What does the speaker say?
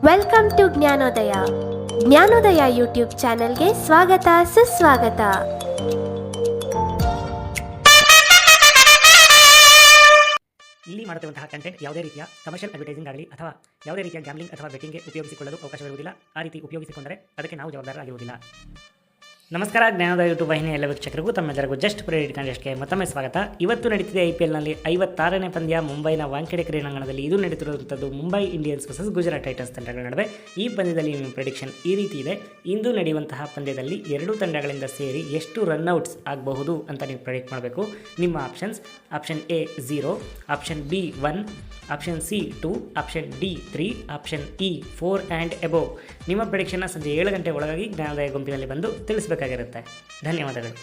Welcome to Jnanodaya. Jnanodaya YouTube ಚಾನೆಲ್ಗೆ ಸ್ವಾಗತ ಸುಸ್ವಾಗತ. ಇಲ್ಲಿ ಮಾಡುತ್ತಿರುವಂತಹ ಕಂಟೆಂಟ್ ಯಾವುದೇ ರೀತಿಯ ಕಮರ್ಷಿಯಲ್ ಅಡ್ವರ್ಟೈಸಿಂಗ್ ಆಗಲಿ ಅಥವಾ ಯಾವುದೇ ರೀತಿಯ ಗ್ಯಾಮ್ಲಿಂಗ್ ಅಥವಾ ಬೆಟ್ಟಿಂಗ್ಗೆ ಉಪಯೋಗಿಸಿಕೊಳ್ಳಲು ಅವಕಾಶವಿರುವುದಿಲ್ಲ. ಆ ರೀತಿ ಉಪಯೋಗಿಸಿಕೊಂಡರೆ ಅದಕ್ಕೆ ನಾವು ಜವಾಬ್ದಾರರಾಗಿರುವುದಿಲ್ಲ. ನಮಸ್ಕಾರ, ಜ್ಞಾನೋದಯ ಯೂಟ್ಯೂಬ್ ವಾಹಿನಿಯ ಎಲ್ಲ ವೀಕ್ಷಕರಿಗೂ ತಮ್ಮೆಲ್ಲರಿಗೂ ಜಸ್ಟ್ ಪ್ರೇರಿಟ್ ಕಾಂಟೆಸ್ಟ್ಗೆ ಮತ್ತೊಮ್ಮೆ ಸ್ವಾಗತ. ಇವತ್ತು ನಡೀತಿದೆ IPLನಲ್ಲಿ 56ನೇ ಪಂದ್ಯ ಮುಂಬೈನ ವಾಂಖೇಡೆ ಕ್ರೀಡಾಂಗಣದಲ್ಲಿ. ಇದು ನಡೀತಿರುವಂಥದ್ದು Mumbai Indians versus Gujarat Titans ತಂಡಗಳ ನಡುವೆ. ಈ ಪಂದ್ಯದಲ್ಲಿ ನಿಮ್ಮ ಪ್ರೆಡಿಕ್ಷನ್ ಈ ರೀತಿ ಇದೆ. ಇಂದು ನಡೆಯುವಂತಹ ಪಂದ್ಯದಲ್ಲಿ ಎರಡೂ ತಂಡಗಳಿಂದ ಸೇರಿ ಎಷ್ಟು ರನ್ಔಟ್ಸ್ ಆಗಬಹುದು ಅಂತ ನೀವು ಪ್ರೆಡಿಕ್ಟ್ ಮಾಡಬೇಕು. ನಿಮ್ಮ options: option A 0, option B 1, option C 2, option D 3, option E 4 and above. ನಿಮ್ಮ ಪ್ರೆಡಿಕ್ಷನ್ನ ಸಂಜೆ 7 ಗಂಟೆ ಒಳಗಾಗಿ ಜ್ಞಾನೋದಯ ಗುಂಪಿನಲ್ಲಿ ಬಂದು ತಿಳಿಸಬೇಕಾಗಿರುತ್ತೆ. ಧನ್ಯವಾದಗಳು.